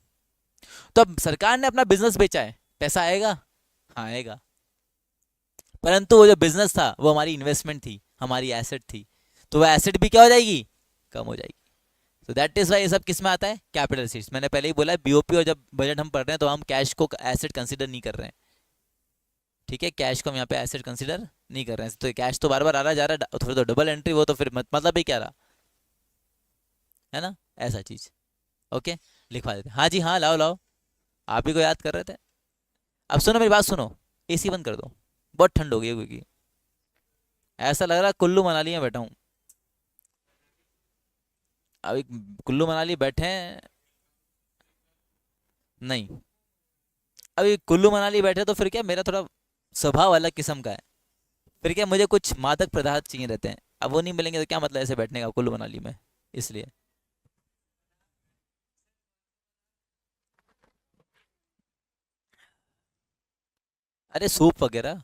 तो अब सरकार ने अपना बिजनेस बेचा है, पैसा आएगा? हाँ आएगा, परंतु वो जो बिजनेस था वो हमारी इन्वेस्टमेंट थी, हमारी एसेट थी, तो वो एसेट भी क्या हो जाएगी? कम हो जाएगी। तो दैट इज वाई ये सब किस में आता है? Capital receipts. मैंने पहले ही बोला है बीओपी और जब बजट हम पढ़ रहे हैं तो हम कैश को एसेट कंसीडर नहीं कर रहे हैं। ठीक है, कैश को हम यहाँ पे एसेट कंसीडर नहीं कर रहे हैं, तो कैश तो बार बार आ रहा जा रहा है, फिर तो डबल एंट्री, वो तो फिर मतलब ही क्या रहा, है ना, ऐसा चीज। ओके, लिखवा देते हैं। हाँ जी हाँ, लाओ लाओ, आप ही को याद कर रहे थे। अब सुनो मेरी बात सुनो, एसी बंद कर दो, बहुत ठंड हो गई है, क्योंकि ऐसा लग रहा है कुल्लू मनाली में बैठा हूँ। अभी कुल्लू मनाली बैठे हैं, नहीं, अभी कुल्लू मनाली बैठे तो फिर क्या, मेरा थोड़ा स्वभाव अलग किस्म का है, फिर क्या मुझे कुछ मादक पदार्थ चाहिए रहते हैं, अब वो नहीं मिलेंगे तो क्या मतलब ऐसे बैठने का कुल्लू मनाली में, इसलिए। अरे सूप वगैरह,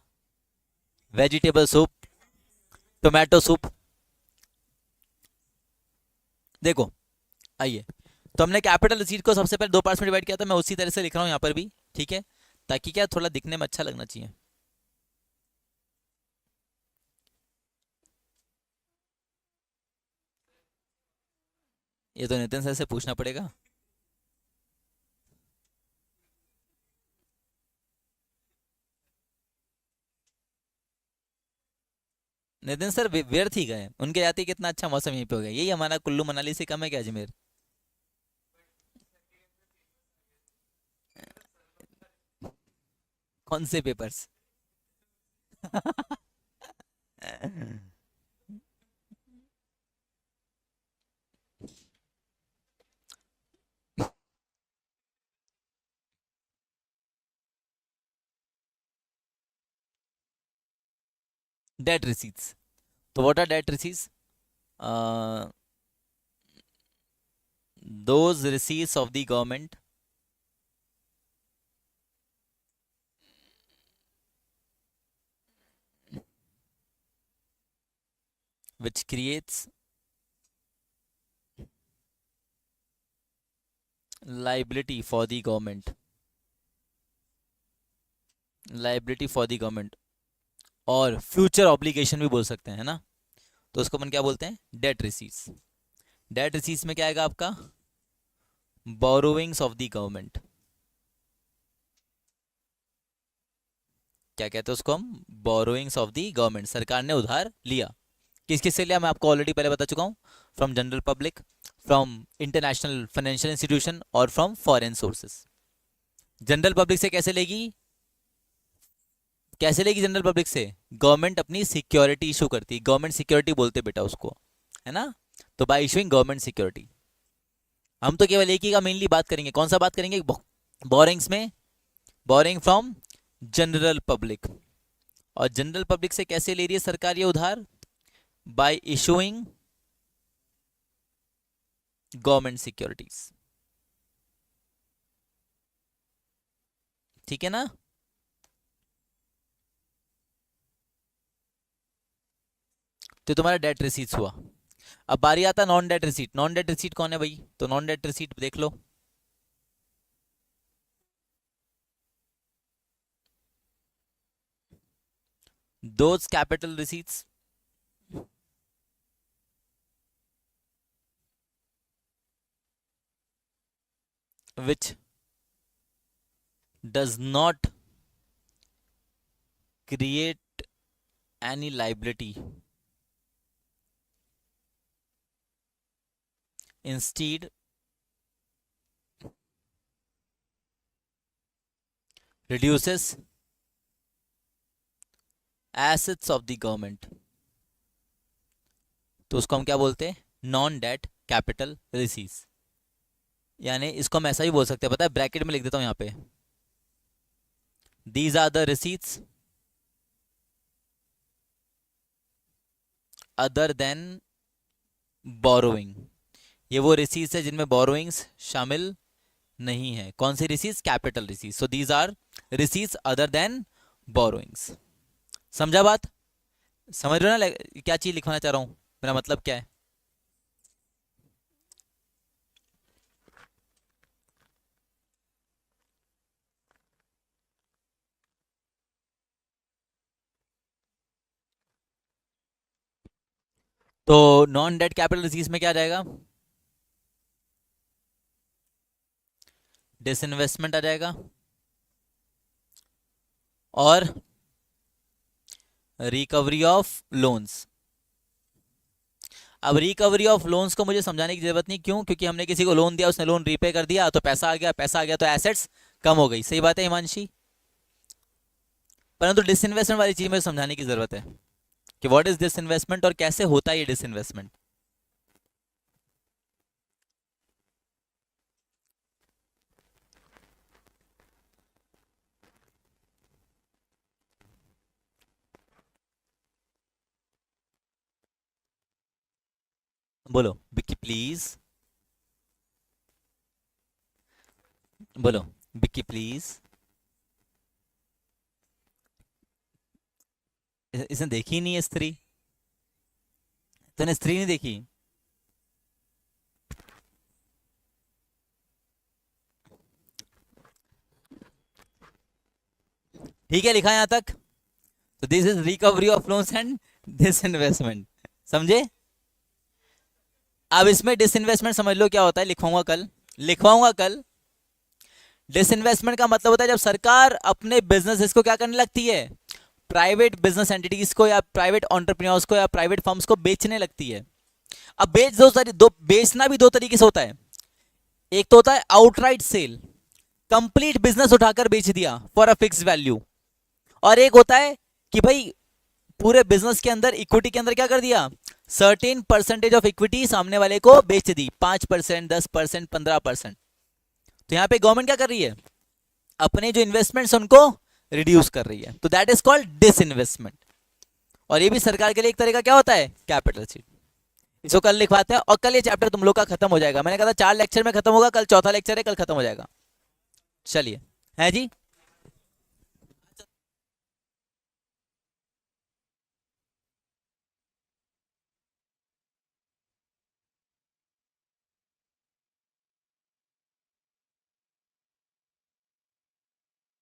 वेजिटेबल सूप, टोमेटो सूप। देखो, आइए, तो हमने कैपिटल रिसीट को सबसे पहले दो पार्ट्स में डिवाइड किया था, मैं उसी तरह से लिख रहा हूँ यहाँ पर भी, ठीक है, ताकि क्या थोड़ा दिखने में अच्छा लगना चाहिए। ये तो नितिन सर से पूछना पड़ेगा। नितिन सर व्यर्थ ही गए, उनके जाते ही कितना अच्छा मौसम यहीं पे हो गया, यही हमारा कुल्लू मनाली से कम है क्या अजमेर? कौन से पेपर्स? Debt receipts. तो what are debt receipts? those receipts of the government which creates liability for the government, liability for the government, और फ्यूचर ऑब्लिगेशन भी बोल सकते हैं, है ना। तो उसको अपन क्या बोलते हैं, डेट रिसीट्स। डेट रिसीट्स में क्या आएगा आपका, बोरोइंग्स ऑफ द गवर्नमेंट। क्या कहते हैं उसको हम, बोरोइंग्स ऑफ द गवर्नमेंट। सरकार ने उधार लिया, किस किस से लिया मैं आपको ऑलरेडी पहले बता चुका हूँ, from general public, from international financial institution और from foreign sources. General public से कैसे लेगी, कैसे लेगी जनरल पब्लिक से, गवर्नमेंट अपनी सिक्योरिटी इशू करती है, गवर्नमेंट सिक्योरिटी बोलते बेटा उसको, है ना। तो बाय इशूइंग गवर्नमेंट सिक्योरिटी। हम तो केवल एक ही का मेनली बात करेंगे, कौन सा बात करेंगे, बोरिंग्स में, बोरिंग फ्रॉम जनरल पब्लिक। और जनरल पब्लिक से कैसे ले रही है सरकार ये उधार, बाय इशूइंग गवर्नमेंट सिक्योरिटीज। ठीक है ना। तो तुम्हारा डेट रिसीट्स हुआ। अब बारी आता non debt receipt. Non debt receipt कौन है भाई, तो नॉन डेट रिसीट देख लो, those capital receipts which does not create any liability, instead reduces assets of the government। तो उसको हम क्या बोलते हैं, नॉन डेट कैपिटल रिसीट्स। यानी इसको हम ऐसा भी बोल सकते हैं, पता है, ब्रैकेट में लिख देता हूं यहां पे, these are the receipts other than borrowing. ये वो रिसीट्स है जिनमें बोरोइंग्स शामिल नहीं है। कौन सी receipts, capital receipts. So these are receipts other than borrowings. समझा बात, समझ रहे हो ना क्या चीज लिखवाना चाह रहा हूं, मेरा मतलब क्या है। तो नॉन डेट कैपिटल रिसीट्स में क्या आ जाएगा, डिसइन्वेस्टमेंट आ जाएगा, और रिकवरी ऑफ लोन्स। अब रिकवरी ऑफ लोन्स को मुझे समझाने की जरूरत नहीं, क्यों, क्योंकि हमने किसी को लोन दिया, उसने लोन रीपे कर दिया, तो पैसा आ गया, पैसा आ गया तो एसेट्स कम हो गई। सही बात है हिमांशी। परंतु डिसइन्वेस्टमेंट वाली चीज में समझाने की जरूरत है कि व्हाट इज डिसइन्वेस्टमेंट और कैसे होता है ये डिसइन्वेस्टमेंट। बोलो विक्की प्लीज, बोलो विक्की प्लीज। इसने देखी नहीं है स्त्री, तूने स्त्री नहीं देखी। ठीक है, लिखा यहां तक। तो this is recovery of loans and disinvestment, समझे। अब इसमें डिसइन्वेस्टमेंट समझ लो क्या होता है, लिखवाऊंगा कल, लिखवाऊंगा कल। डिसइन्वेस्टमेंट का मतलब होता है जब सरकार अपने बिजनेस को क्या करने लगती है, प्राइवेट बिजनेस एंटिटीज को या प्राइवेट एंटरप्रेन्योर्स को या प्राइवेट फर्म्स को बेचने लगती है। अब बेचना भी दो तरीके से होता है। एक तो होता है आउटराइट सेल, कंप्लीट बिजनेस उठाकर बेच दिया फॉर अ फिक्स वैल्यू। और एक होता है कि भाई पूरे बिजनेस के अंदर इक्विटी के अंदर क्या कर दिया, सर्टेन परसेंटेज ऑफ इक्विटी सामने वाले को बेच दी, 5%, 10%, 15%। तो यहां पे गवर्नमेंट क्या कर रही है, अपने जो इन्वेस्टमेंट्स उनको रिड्यूस कर रही है। तो दैट इज कॉल्ड डिसइन्वेस्टमेंट। और ये भी सरकार के लिए एक तरह का क्या होता है, कैपिटल शीट। इसको कल लिखवाते हैं और कल ये चैप्टर तुम लोग का खत्म हो जाएगा। मैंने कहा था 4 लेक्चर में खत्म होगा, कल चौथा लेक्चर है, कल खत्म हो जाएगा। चलिए है जी।